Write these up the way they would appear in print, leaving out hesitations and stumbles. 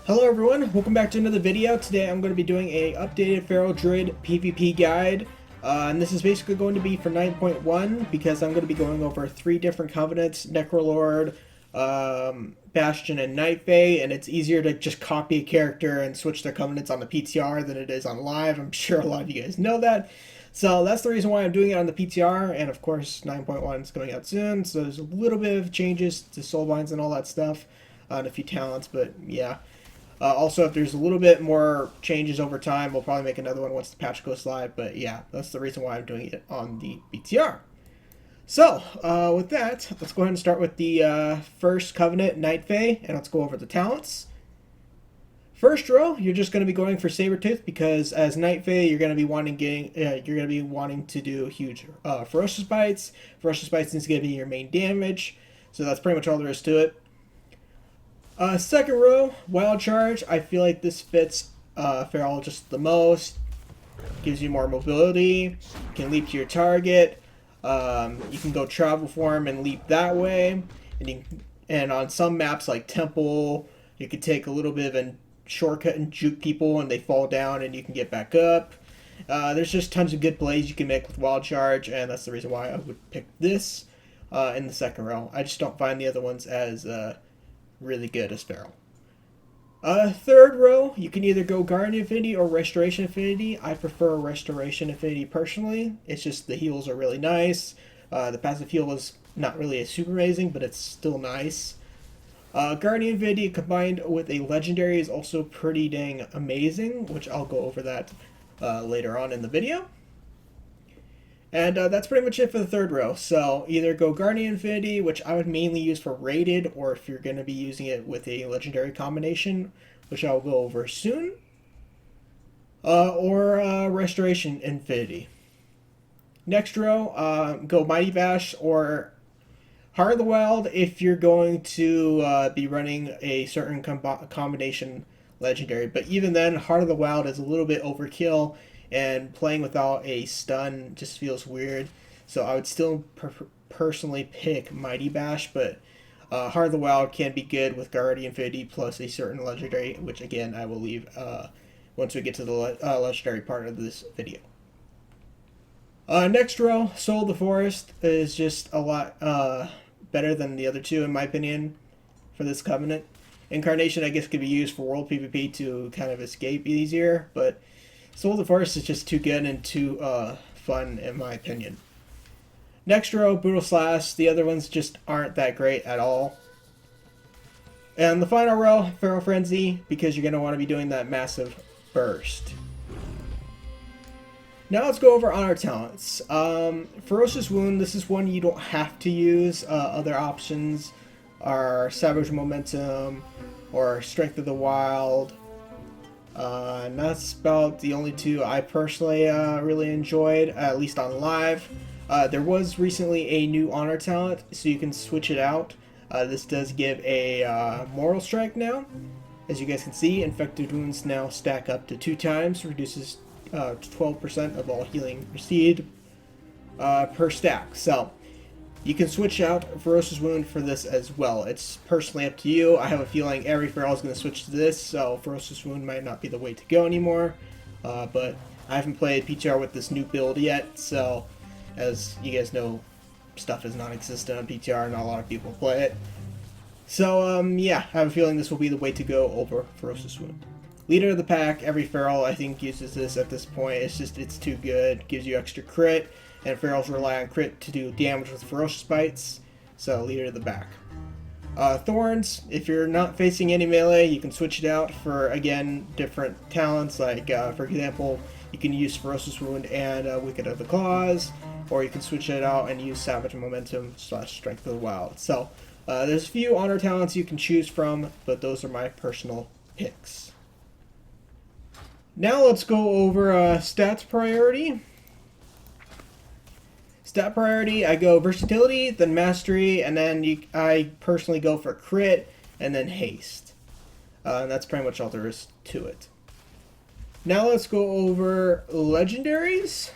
Hello everyone, welcome back to another video. Today I'm going to be doing a updated Feral Druid PvP guide. And this is basically going to be for 9.1 because I'm going to be going over 3 different covenants, Necrolord, Bastion, and Night Fae, and it's easier to just copy a character and switch their covenants on the PTR than it is on live. I'm sure a lot of you guys know that. So that's the reason why I'm doing it on the PTR, and of course 9.1 is coming out soon, so there's a little bit of changes to soulbinds and all that stuff, and a few talents, but yeah. Also, if there's a little bit more changes over time, we'll probably make another one once the patch goes live. But yeah, that's the reason why I'm doing it on the BTR. So, with that, let's go ahead and start with the first Covenant, Night Fae, and let's go over the talents. First row, you're just going to be going for Sabertooth because as Night Fae, you're going to be wanting to do huge Ferocious Bites. Ferocious Bites is going to be your main damage, so that's pretty much all there is to it. Second row, Wild Charge. I feel like this fits Feral just the most. Gives you more mobility. You can leap to your target. You can go travel form and leap that way. And on some maps like Temple, you could take a little bit of a shortcut and juke people and they fall down and you can get back up. There's just tons of good plays you can make with Wild Charge, and that's the reason why I would pick this in the second row. I just don't find the other ones as really good as Feral. Third row, you can either go Guardian Affinity or Restoration Affinity. I prefer Restoration Affinity personally. It's just the heals are really nice. The passive heal is not really super amazing, but it's still nice. Guardian Affinity combined with a Legendary is also pretty dang amazing, which I'll go over that later on in the video. And that's pretty much it for the third row. So either go Guardian Affinity, which I would mainly use for rated, or if you're going to be using it with a legendary combination, which I'll go over soon, or Restoration Affinity. Next row, go Mighty Bash or Heart of the Wild if you're going to be running a certain combination legendary. But even then, Heart of the Wild is a little bit overkill, and playing without a stun just feels weird. So I would still personally pick Mighty Bash, but Heart of the Wild can be good with Guardian Affinity plus a certain legendary, which again I will leave once we get to the legendary part of this video. Next row, Soul of the Forest is just a lot better than the other two in my opinion for this covenant. Incarnation I guess could be used for world PvP to kind of escape easier, but Soul of the Forest is just too good and too fun in my opinion. Next row, Brutal Slash. The other ones just aren't that great at all. And the final row, Feral Frenzy, because you're going to want to be doing that massive burst. Now let's go over honor talents. Ferocious Wound, this is one you don't have to use. Other options are Savage Momentum or Strength of the Wild. And that's about the only two I personally really enjoyed, at least on live. There was recently a new honor talent, so you can switch it out. This does give a Moral Strike now. As you guys can see, infected wounds now stack up to 2 times, reduces 12% of all healing received per stack. So you can switch out Ferocious Wound for this as well. It's personally up to you. I have a feeling every Feral is going to switch to this, so Ferocious Wound might not be the way to go anymore. But I haven't played PTR with this new build yet, so as you guys know, stuff is non-existent on PTR, not a lot of people play it. So yeah, I have a feeling this will be the way to go over Ferocious Wound. Leader of the Pack, every Feral I think uses this at this point. It's too good. Gives you extra crit, and Ferals rely on crit to do damage with Ferocious Bites, so Leader of the Pack. Thorns, if you're not facing any melee, you can switch it out for, again, different talents, like, for example, you can use Ferocious Wound and Wicked of the Claws, or you can switch it out and use Savage Momentum / Strength of the Wild. So, there's a few honor talents you can choose from, but those are my personal picks. Now let's go over stats priority. Stat priority, I go Versatility, then Mastery, and then I personally go for Crit, and then Haste. And that's pretty much all there is to it. Now let's go over Legendaries.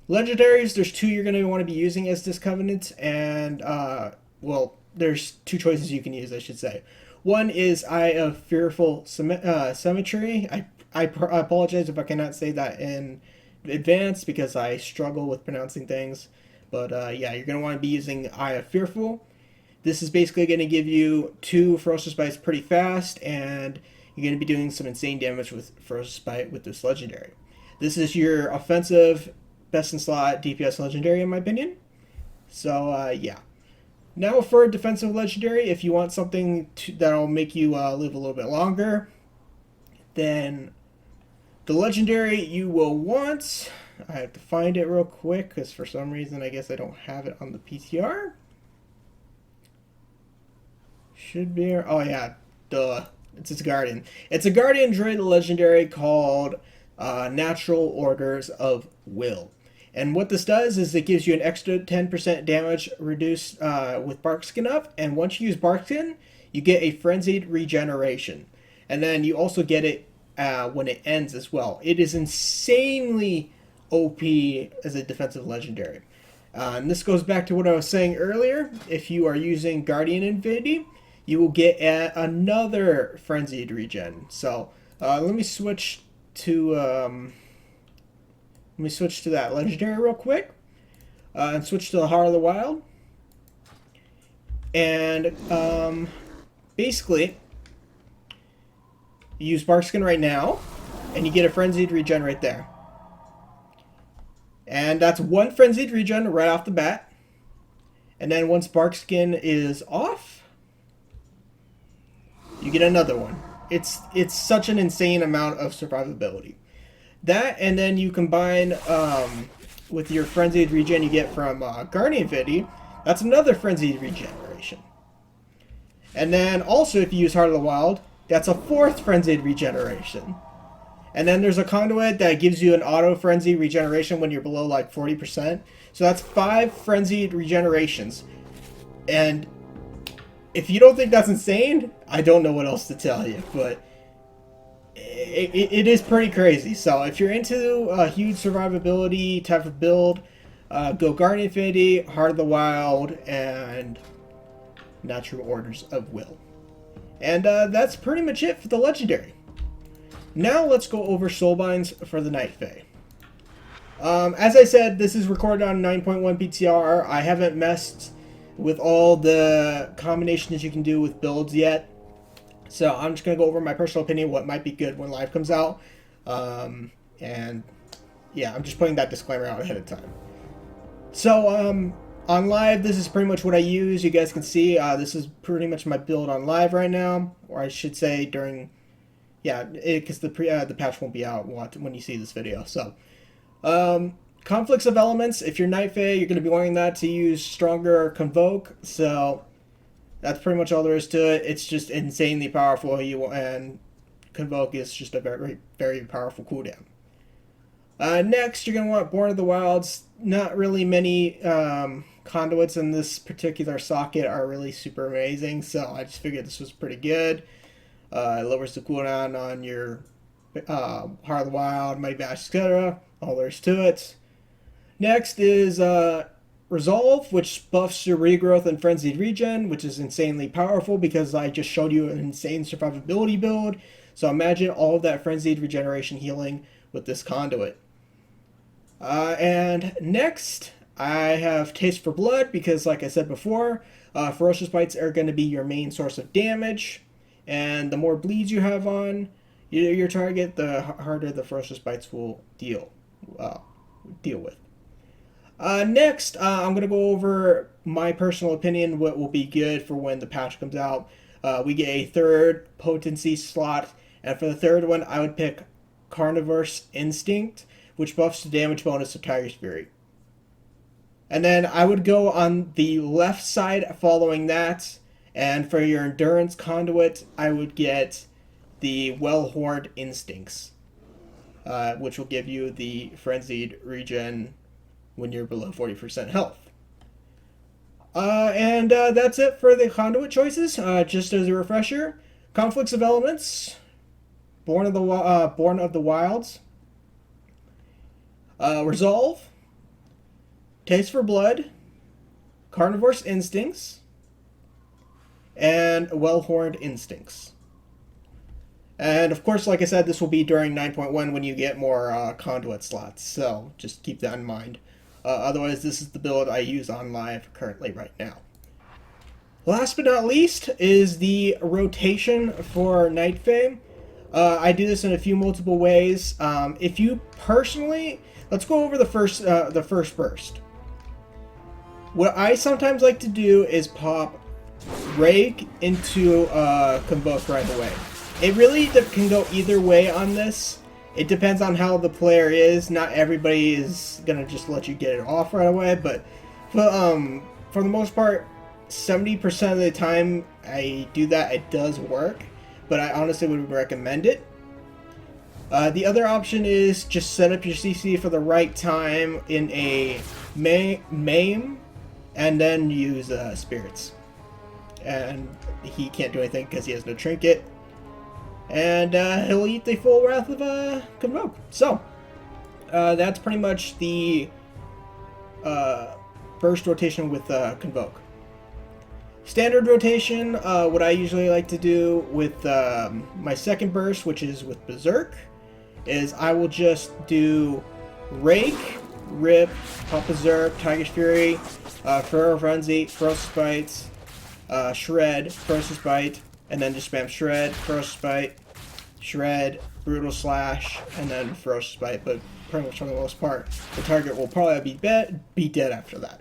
Legendaries, there's 2 you're going to want to be using as this Covenant, and, well, there's 2 choices you can use, I should say. One is Eye of Fearful Symmetry. I apologize if I cannot say that in advance because I struggle with pronouncing things. But yeah, you're going to want to be using Eye of Fearful. This is basically going to give you 2 Ferocious Bites pretty fast, and you're going to be doing some insane damage with Ferocious Bite with this legendary. This is your offensive best in slot DPS legendary in my opinion. So yeah. Now for a defensive legendary, if you want something that'll make you live a little bit longer, then the legendary you will want, I have to find it real quick because for some reason I guess I don't have it on the PTR. Should be, oh yeah, duh, it's its guardian. It's a guardian druid legendary called Natural Orders of Will. And what this does is it gives you an extra 10% damage reduced with Barkskin up, and once you use Barkskin, you get a Frenzied Regeneration. And then you also get it when it ends as well. It is insanely OP as a defensive legendary. And this goes back to what I was saying earlier. If you are using Guardian Infinity, you will get another Frenzied Regen. So let me switch to that legendary real quick, and switch to the Heart of the Wild. And basically, you use Barkskin right now, and you get a Frenzied Regen right there. And that's 1 Frenzied Regen right off the bat. And then once Barkskin is off, you get another one. It's such an insane amount of survivability. That, and then you combine with your Frenzied Regen you get from Guardian Infinity, that's another Frenzied Regeneration. And then also if you use Heart of the Wild, that's a 4th Frenzied Regeneration. And then there's a Conduit that gives you an auto Frenzy Regeneration when you're below like 40%. So that's 5 Frenzied Regenerations. And if you don't think that's insane, I don't know what else to tell you, but it is pretty crazy. So if you're into a huge survivability type of build, go Guardian Infinity, Heart of the Wild, and Natural Orders of Will. And that's pretty much it for the legendary. Now let's go over Soulbinds for the Night Fae. As I said, this is recorded on 9.1 PTR. I haven't messed with all the combinations you can do with builds yet. So I'm just going to go over my personal opinion, what might be good when live comes out. And yeah, I'm just putting that disclaimer out ahead of time. So on live, this is pretty much what I use. You guys can see this is pretty much my build on live right now. Or I should say during, yeah, because the patch won't be out when you see this video. So conflicts of elements, if you're Night Fae, you're going to be wanting that to use stronger Convoke. So that's pretty much all there is to it. It's just insanely powerful, and Convoke is just a very, very powerful cooldown. Next, you're going to want Born of the Wilds. Not really many conduits in this particular socket are really super amazing, so I just figured this was pretty good. It lowers the cooldown on your Heart of the Wild, Mighty Bash, etc. All there is to it. Next is Resolve, which buffs your regrowth and frenzied regen, which is insanely powerful because I just showed you an insane survivability build. So imagine all of that frenzied regeneration healing with this conduit. And next, I have Taste for Blood because, like I said before, Ferocious Bites are going to be your main source of damage. And the more bleeds you have on your target, the harder the Ferocious Bites will deal with. Next, I'm going to go over my personal opinion, what will be good for when the patch comes out. We get a 3rd potency slot, and for the 3rd one, I would pick Carnivorous Instinct, which buffs the damage bonus of Tiger's Fury. And then I would go on the left side following that, and for your Endurance Conduit, I would get the Well-Horned Instincts, which will give you the Frenzied Regen when you're below 40% health. And that's it for the conduit choices. Just as a refresher, Conflicts of Elements, Born of the Wilds, Resolve, Taste for Blood, Carnivorous Instincts, and Well-Horned Instincts. And of course, like I said, this will be during 9.1 when you get more Conduit Slots, so just keep that in mind. Otherwise, this is the build I use on live currently right now. Last but not least is the rotation for Night Fae. I do this in a few multiple ways. If you personally, let's go over the first burst. What I sometimes like to do is pop Rake into Convoke right away. It really can go either way on this. It depends on how the player is. Not everybody is gonna just let you get it off right away, but for the most part, 70% of the time I do that, it does work. But I honestly would recommend it. The other option is just set up your CC for the right time in a maim, and then use spirits. And he can't do anything because he has no trinket. And he'll eat the full wrath of Convoke. So, that's pretty much the burst rotation with Convoke. Standard rotation, what I usually like to do with my second burst, which is with Berserk, is I will just do Rake, Rip, Pop Berserk, Tiger's Fury, Feral Frenzy, Ferocious Bite, Shred, Ferocious Bite, and then just spam Shred, Ferocious Bite, Shred, Brutal Slash, and then Ferocious Bite, but pretty much for the most part, the target will probably be dead after that.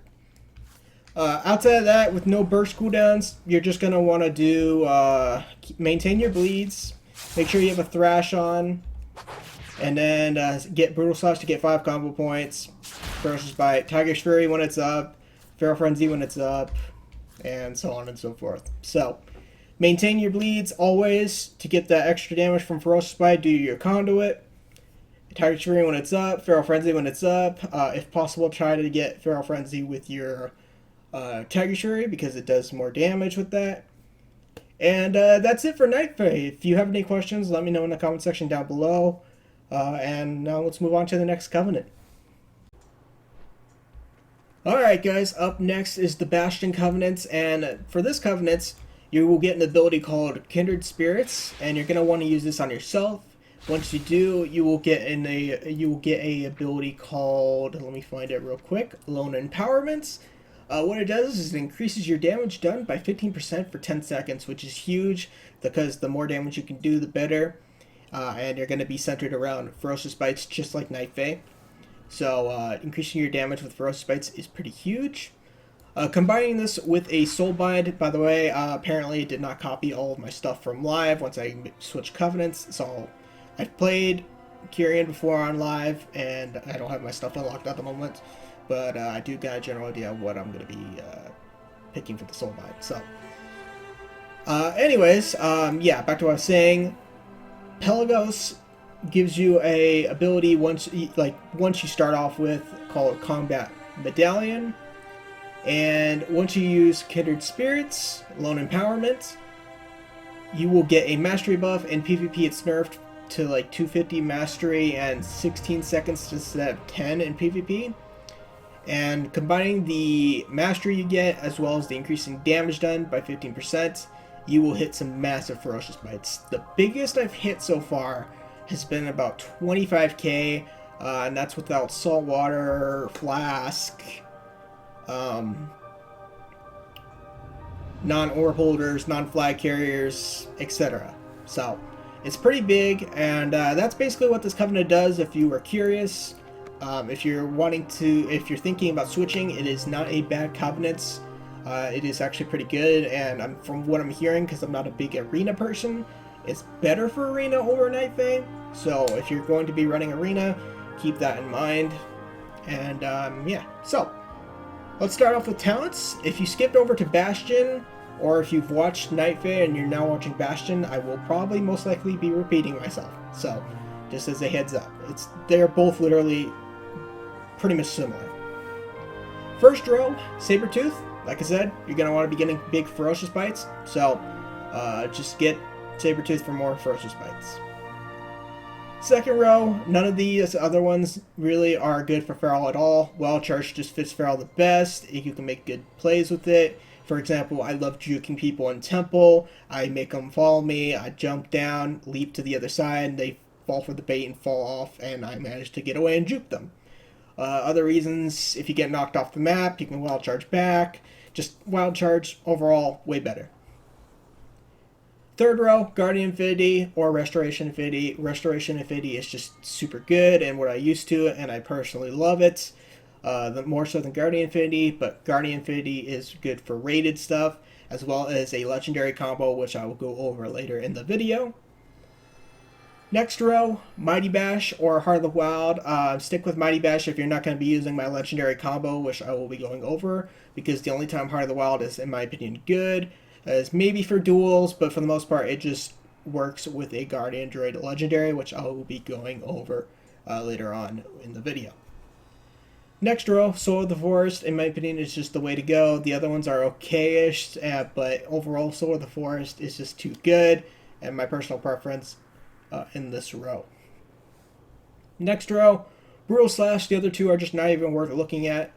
Outside of that, with no burst cooldowns, you're just going to want to do, maintain your bleeds, make sure you have a Thrash on, and then get Brutal Slash to get 5 combo points, Ferocious Bite, Tiger's Fury when it's up, Feral Frenzy when it's up, and so on and so forth. So, maintain your bleeds always to get that extra damage from Ferocious Bite, do your Conduit, Tiger's Fury when it's up, Feral Frenzy when it's up. If possible, try to get Feral Frenzy with your Tiger's Fury because it does more damage with that. And that's it for Night Fae. If you have any questions, let me know in the comment section down below. And now let's move on to the next Covenant. Alright guys, up next is the Bastion Covenants, and for this Covenants, you will get an ability called Kindred Spirits, and you're going to want to use this on yourself. Once you do, you will get a ability called, let me find it real quick, Lone Empowerments. What it does is it increases your damage done by 15% for 10 seconds, which is huge, because the more damage you can do, the better. And you're going to be centered around Ferocious Bites, just like Night Fae. So increasing your damage with Ferocious Bites is pretty huge. Combining this with a Soulbind, by the way, apparently it did not copy all of my stuff from live once I switched Covenants. So I've played Kyrian before on live, and I don't have my stuff unlocked at the moment. But I do got a general idea of what I'm going to be picking for the Soulbind. So, anyways, yeah, back to what I was saying. Pelagos gives you a ability once you start off with called Combat Medallion, and once you use Kindred Spirits, Lone Empowerment, you will get a Mastery buff. In PvP, it's nerfed to like 250 Mastery and 16 seconds instead of 10 in PvP. And combining the Mastery you get as well as the increasing damage done by 15%, you will hit some massive Ferocious Bites. The biggest I've hit so far has been about 25k, and that's without Saltwater, Flask, non-orb holders, non-flag carriers, etc. So it's pretty big, and that's basically what this Covenant does. If you were curious, if you're thinking about switching, it is not a bad Covenant. It is actually pretty good, and from what I'm hearing, because I'm not a big arena person, it's better for arena over Night Fae. So if you're going to be running arena, keep that in mind. And yeah, so let's start off with talents. If you skipped over to Bastion, or if you've watched Night Fae and you're now watching Bastion, I will probably most likely be repeating myself. So just as a heads up, they're both literally pretty much similar. First row, Sabertooth. Like I said, you're going to want to be getting big Ferocious Bites, so just get Sabertooth for more Ferocious Bites. Second row, none of these other ones really are good for Feral at all. Well Charged just fits Feral the best. You can make good plays with it. For example, I love juking people in temple. I make them follow me. I jump down, leap to the other side, and they fall for the bait and fall off, and I manage to get away and juke them. Other reasons, if you get knocked off the map, you can wild charge back. Just wild charge, overall, way better. Third row, Guardian Infinity or Restoration Infinity. Restoration Infinity is just super good and what I used to, and I personally love it. More so than Guardian Infinity, but Guardian Infinity is good for rated stuff, as well as a legendary combo, which I will go over later in the video. Next row, Mighty Bash or Heart of the Wild. Stick with Mighty Bash if you're not going to be using my legendary combo, which I will be going over, because the only time Heart of the Wild is, in my opinion, good is maybe for duels, but for the most part, it just works with a Guardian Druid legendary, which I will be going over later on in the video. Next row, Soul of the Forest, in my opinion, is just the way to go. The other ones are okay-ish, but overall, Soul of the Forest is just too good, and my personal preference in this row. Next row, Brutal Slash. The other two are just not even worth looking at.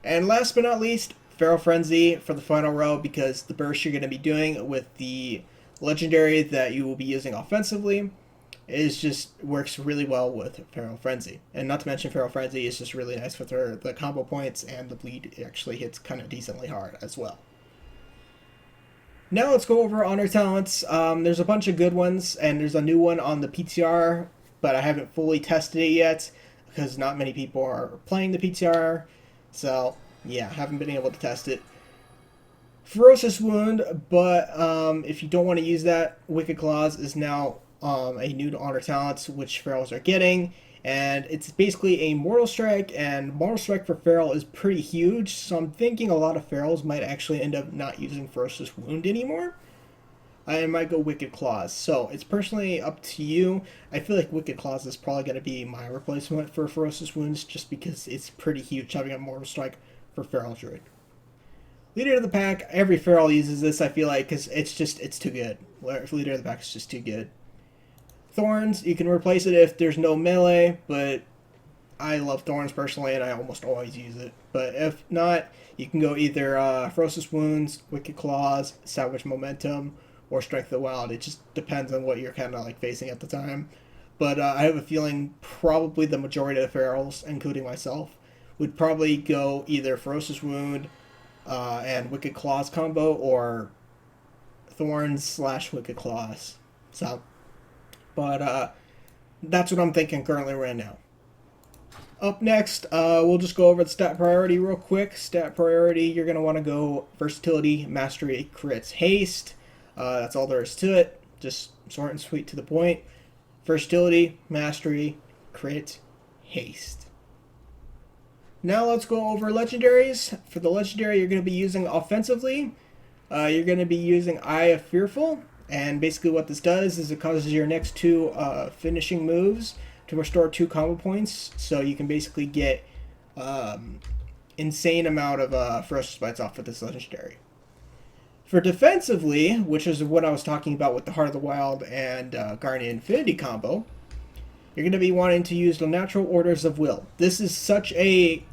And last but not least, Feral Frenzy for the final row, because the burst you're going to be doing with the legendary that you will be using offensively works really well with Feral Frenzy. And not to mention Feral Frenzy is just really nice with the combo points, and the bleed actually hits kind of decently hard as well. Now let's go over honor talents. There's a bunch of good ones, and there's a new one on the PTR, but I haven't fully tested it yet because not many people are playing the PTR. So yeah, haven't been able to test it. Ferocious Wound, but if you don't want to use that, Wicked Claws is now a new honor talent, which Ferals are getting, and it's basically a Mortal Strike, and Mortal Strike for Feral is pretty huge, so I'm thinking a lot of Ferals might actually end up not using Ferocious Wound anymore. I might go Wicked Claws, so it's personally up to you. I feel like Wicked Claws is probably going to be my replacement for Ferocious Wounds, just because it's pretty huge having a Mortal Strike for Feral Druid. Leader of the Pack, every Feral uses this, I feel like, because it's too good. Leader of the Pack is just too good. Thorns, you can replace it if there's no melee, but I love Thorns personally, and I almost always use it. But if not, you can go either Ferocious Wounds, Wicked Claws, Salvage Momentum, or Strength of the Wild. It just depends on what you're kind of like facing at the time. But I have a feeling probably the majority of the Ferals, including myself, would probably go either Ferocious Wound and Wicked Claws combo, or Thorns / Wicked Claws. So, but that's what I'm thinking currently right now. Up next, we'll just go over the stat priority real quick. Stat priority, you're going to want to go Versatility, Mastery, Crits, Haste. That's all there is to it. Just short and sweet to the point. Versatility, Mastery, Crit, Haste. Now let's go over Legendaries. For the Legendary you're going to be using offensively, you're going to be using Eye of Fearful. And basically what this does is it causes your next two finishing moves to restore 2 combo points. So you can basically get insane amount of Ferocious Bites off with this Legendary. For defensively, which is what I was talking about with the Heart of the Wild and Guardian Infinity combo, you're going to be wanting to use the Natural Orders of Will. This is such a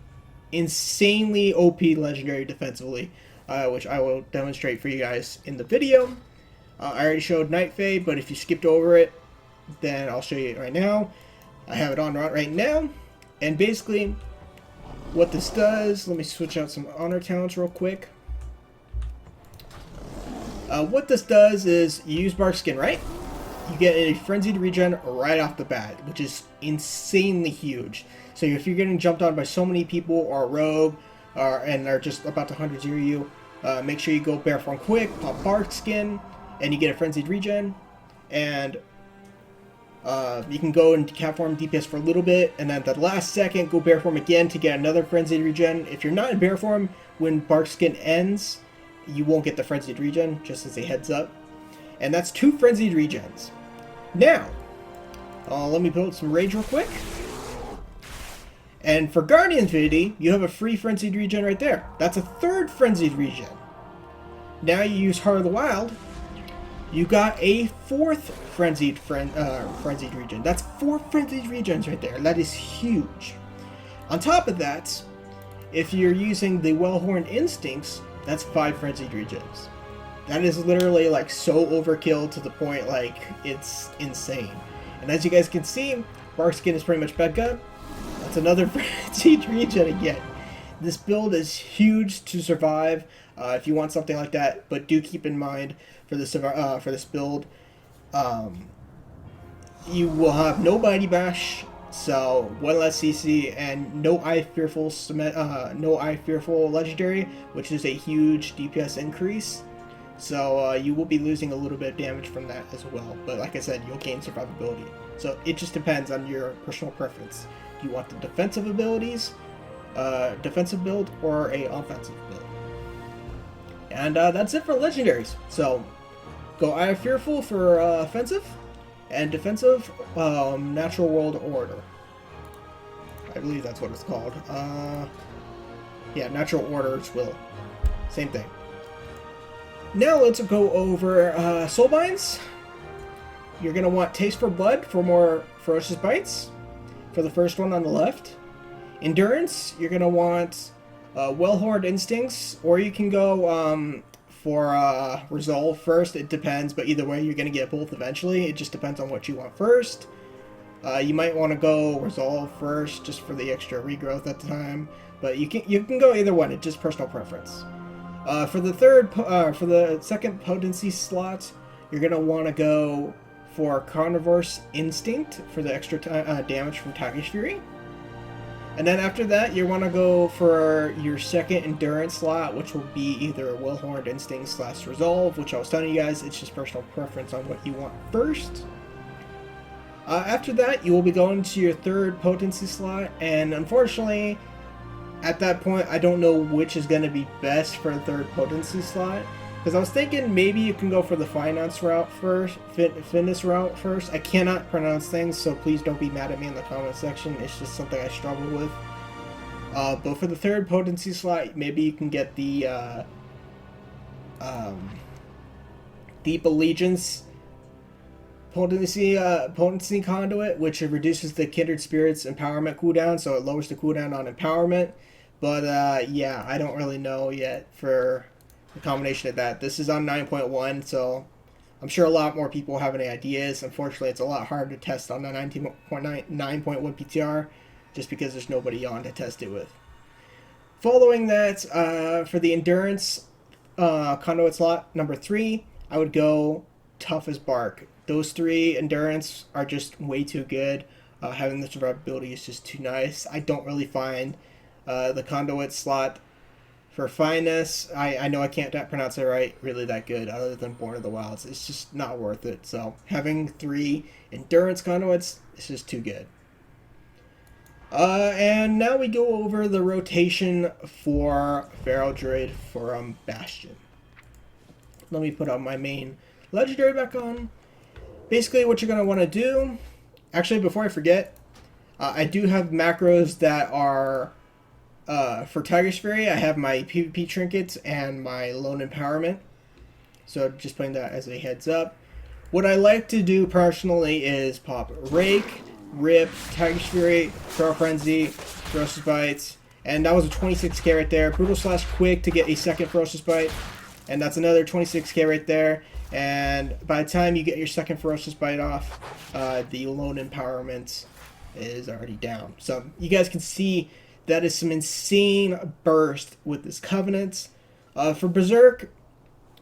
insanely OP Legendary defensively, which I will demonstrate for you guys in the video. I already showed Night Fae, but if you skipped over it, then I'll show you it right now. I have it on right now, and basically what this does, let me switch out some honor talents real quick. What this does is you use Bark Skin, right? You get a Frenzied Regen right off the bat, which is insanely huge. So if you're getting jumped on by so many people or a rogue, and they're just about to 100-0 you, make sure you go Bear Form quick, pop Bark Skin, and you get a Frenzied Regen, and you can go into Cat Form DPS for a little bit, and then at the last second, go Bear Form again to get another Frenzied Regen. If you're not in Bear Form, when Bark Skin ends, you won't get the Frenzied Regen, just as a heads up. And that's 2 Frenzied Regens. Now, let me build some Rage real quick. And for Guardian Infinity, you have a free Frenzied Regen right there. That's a 3rd Frenzied Regen. Now you use Heart of the Wild, you got a 4th Frenzied Regen. That's 4 Frenzied Regens right there. That is huge. On top of that, if you're using the Well-Horned Instincts, That's 5 Frenzied Regens. That is literally like so overkill to the point like it's insane. And as you guys can see, Bark Skin is pretty much Becca. That's another Frenzied Regen again. This build is huge to survive if you want something like that, but do keep in mind for this build, you will have no Mighty Bash, so 1 less CC, and no Eye Fearful Legendary, which is a huge DPS increase. So you will be losing a little bit of damage from that as well. But like I said, you'll gain survivability. So it just depends on your personal preference. Do you want the defensive abilities, defensive build, or a offensive build? And that's it for legendaries. So go Eye of Fearful for offensive, and defensive, Natural World Order. I believe that's what it's called. Yeah, Natural Order's Will. Same thing. Now let's go over Soulbinds. You're going to want Taste for Blood for more Ferocious Bites, for the first one on the left. Endurance, you're going to want Well-Horned Instincts, or you can go for Resolve first. It depends, but either way you're going to get both eventually. It just depends on what you want first. You might want to go Resolve first just for the extra regrowth at the time, but you can go either one. It's just personal preference. For the second potency slot, you're gonna want to go for Carnivore's Instinct for the extra damage from Tiger's Fury, and then after that you want to go for your second endurance slot, which will be either Well-Horned Instinct / Resolve, which I was telling you guys, it's just personal preference on what you want first. After that, you will be going to your third potency slot, and unfortunately, at that point, I don't know which is going to be best for the third potency slot. Because I was thinking maybe you can go for the finance route first, fitness route first. I cannot pronounce things, so please don't be mad at me in the comment section. It's just something I struggle with. But for the third potency slot, maybe you can get the Deep Allegiance potency conduit, which reduces the Kindred Spirits empowerment cooldown, so it lowers the cooldown on empowerment. But yeah, I don't really know yet for the combination of that. This is on 9.1, so I'm sure a lot more people have any ideas. Unfortunately, it's a lot harder to test on the 9.1 PTR just because there's nobody on to test it with. Following that, for the endurance conduit slot number 3, I would go Tough as Bark. Those 3 endurance are just way too good. Having the survivability is just too nice. I don't really find the conduit slot for fineness, I know I can't pronounce it right, really that good, other than Born of the Wilds. It's just not worth it. So having 3 endurance conduits is just too good. And now we go over the rotation for Feral Druid for Bastion. Let me put on my main legendary back on. Basically what you're going to want to do, actually before I forget, I do have macros that are for Tiger's Fury. I have my PvP trinkets and my lone empowerment, so just putting that as a heads up. What I like to do personally is pop Rake, Rip, Tiger's Fury, Feral Frenzy, Ferocious Bites, and that was a 26k right there. Brutal Slash Quick to get a second Ferocious Bite, and that's another 26k right there. And by the time you get your second Ferocious Bite off, the lone empowerment is already down. So you guys can see that is some insane burst with this Covenant. For Berserk,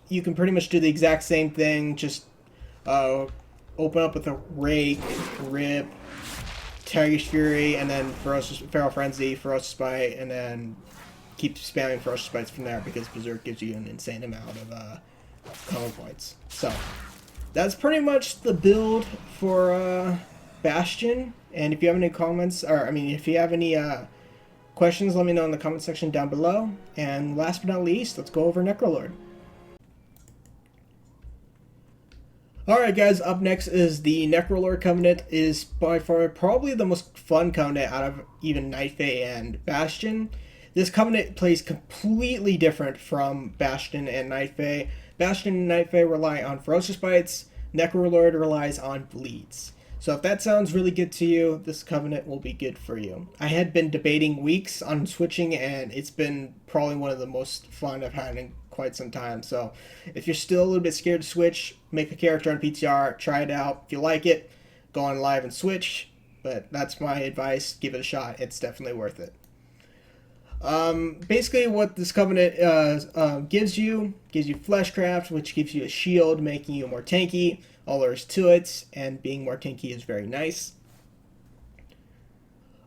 you can pretty much do the exact same thing, just open up with a Rake, Rip, Tiger's Fury, and then Feral Frenzy, Ferocious Bite, and then keep spamming Ferocious Bites from there because Berserk gives you an insane amount of combo points. So that's pretty much the build for Bastion. And if you have any comments, or if you have any questions, let me know in the comment section down below. And last but not least, let's go over Necrolord. Alright guys, up next is the Necrolord Covenant. It is by far probably the most fun Covenant out of even Night Fae and Bastion. This Covenant plays completely different from Bastion and Night Fae. Bastion and Night Fae rely on Ferocious Bites. Necrolord relies on Bleeds. So if that sounds really good to you, this covenant will be good for you. I had been debating weeks on switching, and it's been probably one of the most fun I've had in quite some time. So if you're still a little bit scared to switch, make a character on PTR, try it out. If you like it, go on live and switch. But that's my advice. Give it a shot. It's definitely worth it. Basically what this covenant gives you fleshcraft, which gives you a shield, making you more tanky. All there is to it, and being more tanky is very nice.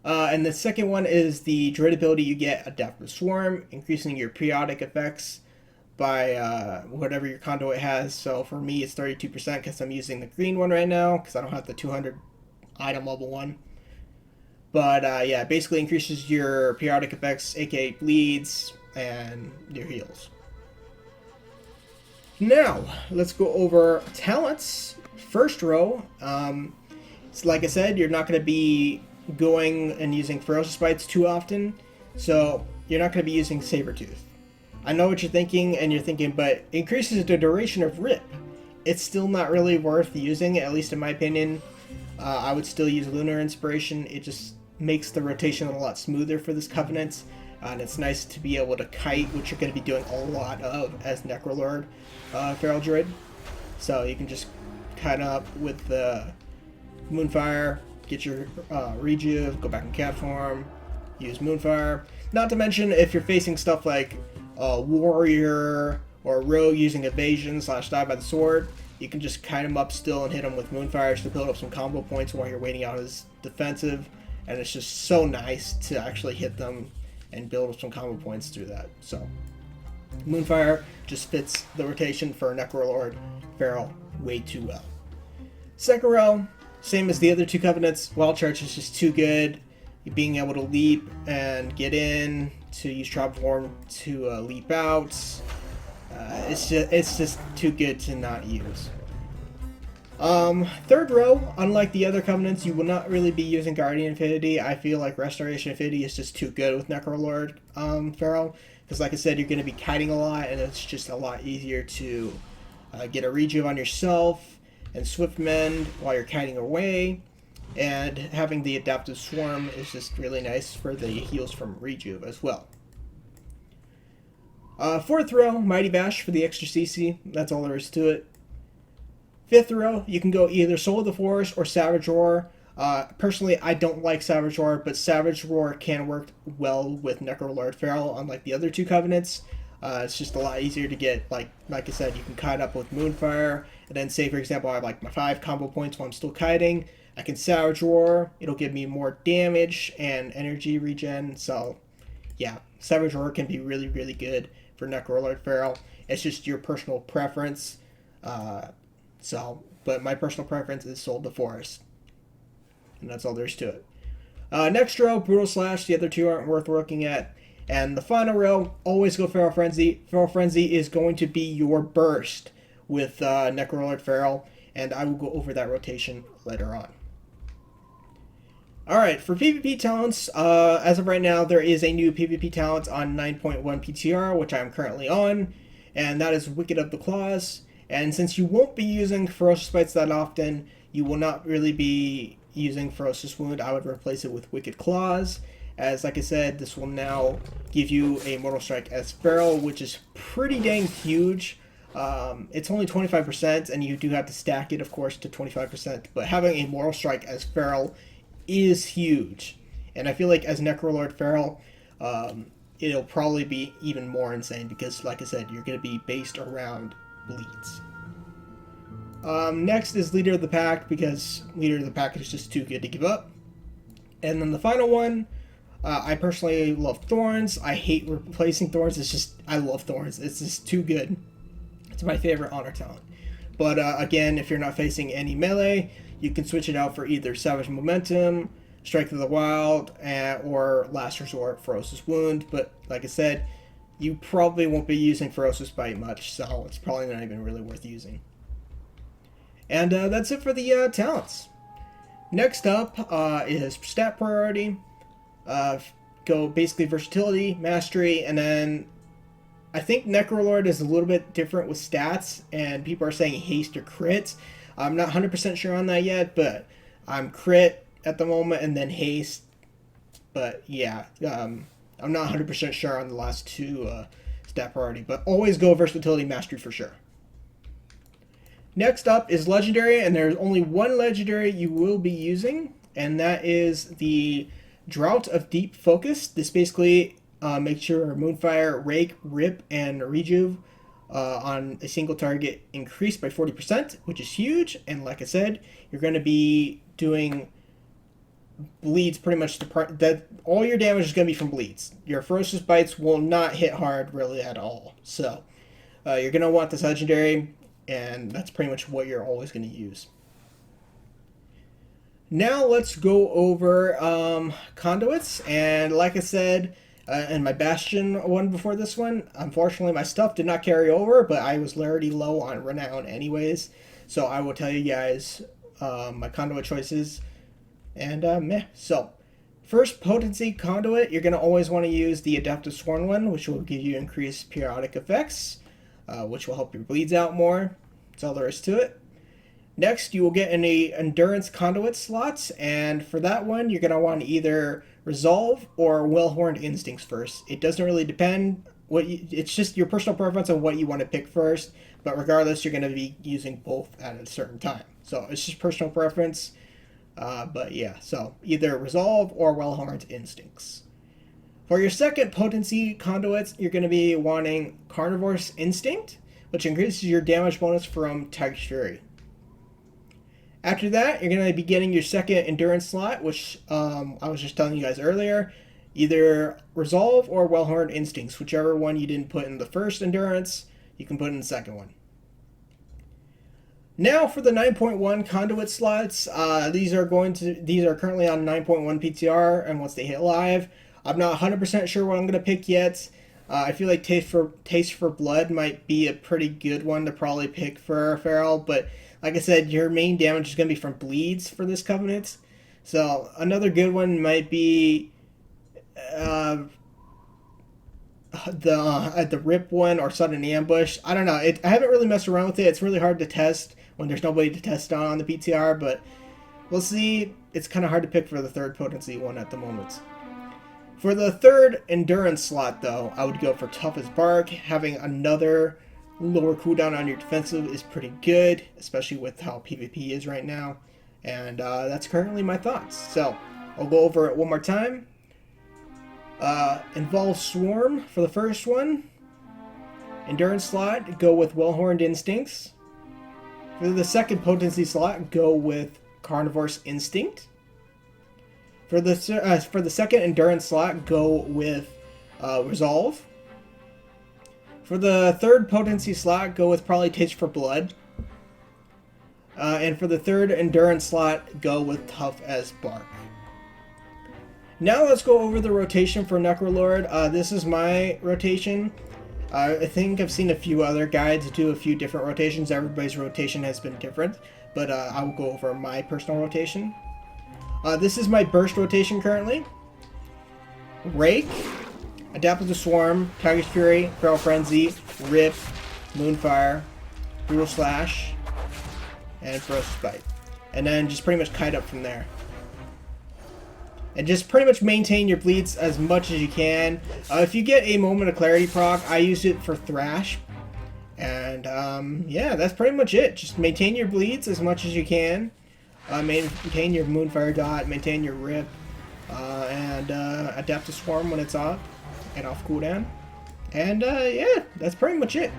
And the second one is the druid ability. You get Adaptive Swarm, increasing your periodic effects by whatever your conduit has. So for me it's 32% because I'm using the green one right now because I don't have the 200 item level one. But yeah, basically increases your periodic effects, aka bleeds, and your heals. Now, let's go over talents. First row, so like I said, you're not going to be going and using Ferocious Bites too often, so you're not going to be using Sabertooth. I know what you're thinking, but increases the duration of Rip. It's still not really worth using, at least in my opinion. I would still use Lunar Inspiration. It just makes the rotation a lot smoother for this covenant, and it's nice to be able to kite, which you're going to be doing a lot of as Necrolord Feral Druid. So you can just kite up with the Moonfire, get your rejuve, go back in cat form, use Moonfire. Not to mention if you're facing stuff like Warrior or Rogue using Evasion / Die by the Sword, you can just kite him up still and hit him with Moonfires to build up some combo points while you're waiting out his defensive. And it's just so nice to actually hit them and build up some combo points through that. So Moonfire just fits the rotation for Necrolord Feral way too well. Second row, same as the other two covenants. Wild Charge is just too good. Being able to leap and get in, to use Trap Form to leap out. It's just too good to not use. Third row, unlike the other covenants, you will not really be using Guardian Affinity. I feel like Restoration Affinity is just too good with Necrolord Feral, because like I said, you're going to be kiting a lot, and it's just a lot easier to get a rejuve on yourself and Swift Mend while you're kiting away, and having the Adaptive Swarm is just really nice for the heals from rejuve as well. Fourth row, Mighty Bash for the extra CC. That's all there is to it. Fifth row, you can go either Soul of the Forest or Savage Roar. Personally, I don't like Savage Roar, but Savage Roar can work well with Necrolord Feral, unlike the other two covenants. It's just a lot easier to get, like I said, you can kite up with Moonfire, and then say, for example, I have like my 5 combo points while I'm still kiting. I can Savage Roar, it'll give me more damage and energy regen, so yeah, Savage Roar can be really, really good for Necrolord Feral. It's just your personal preference. But my personal preference is Soul of the Forest. And that's all there is to it. Next row, Brutal Slash. The other two aren't worth looking at. And the final row, always go Feral Frenzy. Feral Frenzy is going to be your burst with Necrolord Feral. And I will go over that rotation later on. Alright, for PvP talents, as of right now, there is a new PvP talent on 9.1 PTR, which I'm currently on. And that is Wicked of the Claws. And since you won't be using Ferocious Bites that often, you will not really be using Ferocious Wound. I would replace it with Wicked Claws, as like I said, this will now give you a Mortal Strike as Feral, which is pretty dang huge. It's only 25%, and you do have to stack it, of course, to 25%, but having a Mortal Strike as Feral is huge. And I feel like as Necrolord Feral, it'll probably be even more insane, because like I said, you're going to be based around bleeds. Next is Leader of the Pact, because Leader of the Pact is just too good to give up. And then the final one, I personally love Thorns. I hate replacing Thorns. I love Thorns. It's just too good. It's my favorite honor talent. But again, if you're not facing any melee, you can switch it out for either Savage Momentum, Strike of the Wild, or Last Resort, Ferocious Wound. But like I said, you probably won't be using Ferocious Bite much, so it's probably not even really worth using. And that's it for the talents. Next up is stat priority. Go basically versatility, mastery, and then I think Necrolord is a little bit different with stats, and people are saying haste or crit. I'm not 100% sure on that yet, but I'm crit at the moment and then haste. But yeah, I'm not 100% sure on the last two stat priority, but always go versatility mastery for sure. Next up is legendary, and there's only one legendary you will be using, and that is the Drought of Deep Focus. This basically makes your Moonfire, Rake, Rip, and Rejuve on a single target increase by 40%, which is huge. And like I said, you're going to be doing bleeds pretty much that all your damage is going to be from bleeds. Your ferocious bites will not hit hard really at all. So you're going to want this legendary, and that's pretty much what you're always going to use. Now let's go over conduits, and like I said in my Bastion one before this one, unfortunately my stuff did not carry over, but I was already low on renown anyways, so I will tell you guys my conduit choices. And so first, potency conduit, you're going to always want to use the Adaptive Sworn one, which will give you increased periodic effects, which will help your bleeds out more. That's all there is to it. Next, you will get any endurance conduit slots, and for that one, you're going to want either resolve or well-horned instincts first. It doesn't really depend. It's just your personal preference on what you want to pick first, but regardless, you're going to be using both at a certain time. So it's just personal preference. But yeah, so either resolve or well-horned instincts. For your second potency conduits, you're going to be wanting Carnivore's Instinct, which increases your damage bonus from Tiger's Fury. After that, you're going to be getting your second endurance slot, which I was just telling you guys earlier. Either resolve or well-horned instincts, whichever one you didn't put in the first endurance, you can put in the second one. Now for the 9.1 conduit slots, these are currently on 9.1 PTR, and once they hit live, I'm not 100% sure what I'm going to pick yet. I feel like Taste for Blood might be a pretty good one to probably pick for Feral, but like I said, your main damage is going to be from bleeds for this Covenant. So another good one might be the Rip one or Sudden Ambush. I don't know. I haven't really messed around with it. It's really hard to test when there's nobody to test on the PTR, but we'll see. It's kind of hard to pick for the third potency one at the moment. For the third endurance slot, though, I would go for Tough as Bark. Having another lower cooldown on your defensive is pretty good, especially with how PvP is right now. And that's currently my thoughts. So I'll go over it one more time. Involve Swarm for the first one. Endurance slot, go with Well-Horned Instincts. For the second potency slot, go with Carnivore's Instinct. For the second endurance slot, go with Resolve. For the third potency slot, go with probably Taste for Blood. And for the third endurance slot, go with Tough as Bark. Now let's go over the rotation for Necrolord. This is my rotation. I think I've seen a few other guides do a few different rotations. Everybody's rotation has been different, but I will go over my personal rotation. This is my burst rotation currently. Rake, Adaptive Swarm, Tiger's Fury, Feral Frenzy, Rip, Moonfire, Brutal Slash, and Ferocious Bite. And then just pretty much kite up from there. And just pretty much maintain your bleeds as much as you can. If you get a Moment of Clarity proc, I use it for Thrash. And yeah, that's pretty much it. Just maintain your bleeds as much as you can. Maintain your Moonfire dot, maintain your Rip, and Adaptive Swarm when it's off and off cooldown. And yeah, that's pretty much it.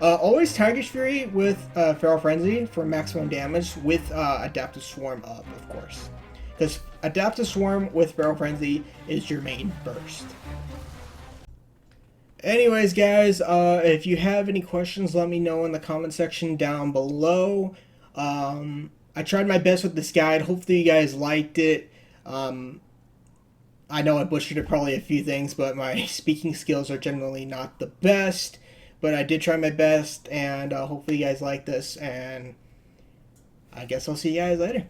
Always Tiger's Fury with Feral Frenzy for maximum damage with Adaptive Swarm up, of course. Because Adaptive Swarm with Feral Frenzy is your main burst. Anyways, guys, if you have any questions, let me know in the comment section down below. I tried my best with this guide. Hopefully you guys liked it. I know I butchered it probably a few things, but my speaking skills are generally not the best. But I did try my best, and hopefully you guys like this, and I guess I'll see you guys later.